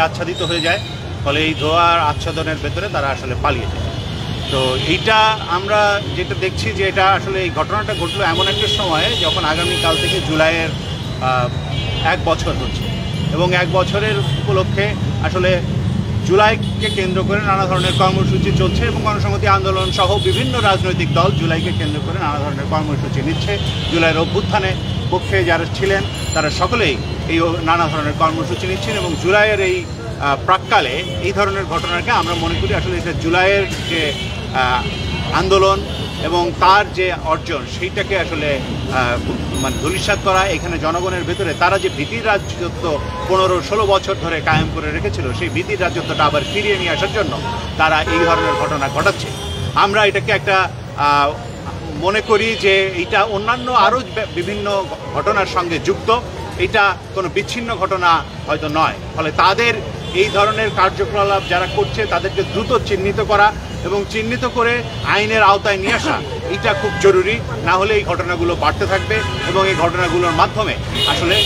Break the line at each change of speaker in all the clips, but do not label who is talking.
আচ্ছাদিত হয়ে যায়, ফলে এই ধোঁয়ার আচ্ছাদনের ভেতরে তারা আসলে পালিয়ে যায়। তো এইটা আমরা যেটা দেখছি যে এটা আসলে এই ঘটনাটা ঘটলো এমন একটা সময়ে যখন আগামীকাল থেকে জুলাইয়ের 1 বছর হচ্ছে, এবং 1 বছরের উপলক্ষে আসলে জুলাইকে কেন্দ্র করে নানা ধরনের কর্মসূচি চলছে এবং গণসংহতি আন্দোলন সহ বিভিন্ন রাজনৈতিক দল জুলাইকে কেন্দ্র করে নানা ধরনের কর্মসূচি নিচ্ছে। জুলাইয়ের অভ্যুত্থানে পক্ষে যারা ছিলেন তারা সকলেই এই নানা ধরনের কর্মসূচি নিচ্ছেন, এবং জুলাইয়ের এই প্রাক্কালে এই ধরনের ঘটনাকে আমরা মনে করি আসলে এটা জুলাইয়ের যে আন্দোলন এবং তার যে অর্জন সেইটাকে আসলে মানে ধূলিসাৎ করা। এখানে জনগণের ভেতরে তারা যে ভীতির রাজত্ব 15-16 বছর ধরে কায়েম করে রেখেছিল, সেই ভীতির রাজত্বটা আবার ফিরিয়ে নিয়ে আসার জন্য তারা এই ধরনের ঘটনা ঘটাচ্ছে। আমরা এটাকে একটা মনে করি যে এটা অন্যান্য আরও বিভিন্ন ঘটনার সঙ্গে যুক্ত, এটা কোনো বিচ্ছিন্ন ঘটনা হয়তো নয়। ফলে তাদের এই ধরনের কার্যকলাপ যারা করছে তাদেরকে দ্রুত চিহ্নিত করা এবং চিহ্নিত করে আইনের আওতায় নিয়ে আসা, এটা খুব জরুরি। না হলে এই ঘটনাগুলো বাড়তে থাকবে এবং এই ঘটনাগুলোর মাধ্যমে আসলে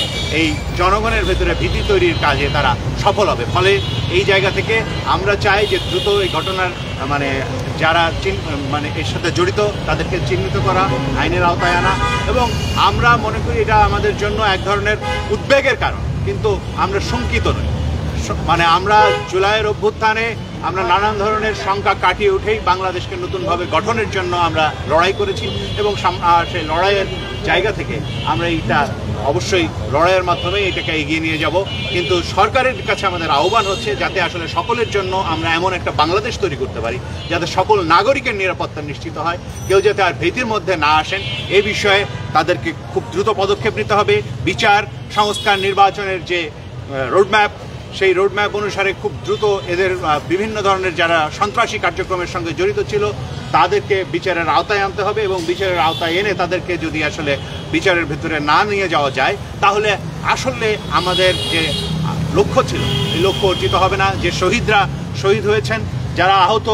এই জনগণের ভেতরে ভীতি তৈরির কাজে তারা সফল হবে। ফলে এই জায়গা থেকে আমরা চাই যে দ্রুত এই ঘটনার মানে যারা মানে এর সাথে জড়িত তাদেরকে চিহ্নিত করা, আইনের আওতায় আনা। এবং আমরা মনে করি এটা আমাদের জন্য এক ধরনের উদ্বেগের কারণ, কিন্তু আমরা শঙ্কিত নই। মানে আমরা জুলাইয়ের অভ্যুত্থানে আমরা নানান ধরনের শঙ্কা কাটিয়ে উঠেই বাংলাদেশকে নতুনভাবে গঠনের জন্য আমরা লড়াই করেছি, এবং সেই লড়াইয়ের জায়গা থেকে আমরা এটা অবশ্যই লড়াইয়ের মাধ্যমে এটাকে এগিয়ে নিয়ে যাব। কিন্তু সরকারের কাছে আমাদের আহ্বান হচ্ছে যাতে আসলে সকলের জন্য আমরা এমন একটা বাংলাদেশ তৈরি করতে পারি যাতে সকল নাগরিকের নিরাপত্তা নিশ্চিত হয়, কেউ যাতে আর ভীতির মধ্যে না আসেন। এই বিষয়ে তাদেরকে খুব দ্রুত পদক্ষেপ নিতে হবে। বিচার সংস্কার নির্বাচনের যে রোডম্যাপ, সেই রোডম্যাপ অনুসারে খুব দ্রুত এদের বিভিন্ন ধরনের যারা সন্ত্রাসী কার্যক্রমের সঙ্গে জড়িত ছিল তাদেরকে বিচারের আওতায় আনতে হবে, এবং বিচারের আওতায় এনে তাদেরকে যদি আসলে বিচারের ভিতরে না নিয়ে যাওয়া যায় তাহলে আসলে আমাদের যে লক্ষ্য ছিল এই লক্ষ্য অর্জিত হবে না। যে শহীদরা শহীদ হয়েছেন, যারা আহত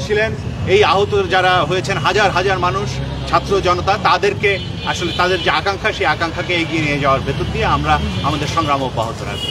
ছিলেন, এই আহত যারা হয়েছেন হাজার হাজার মানুষ, ছাত্র জনতা, তাদেরকে আসলে তাদের যে আকাঙ্ক্ষা সেই আকাঙ্ক্ষাকে এগিয়ে নিয়ে যাওয়ার ভেতর দিয়ে আমরা আমাদের সংগ্রাম অব্যাহত রাখবো।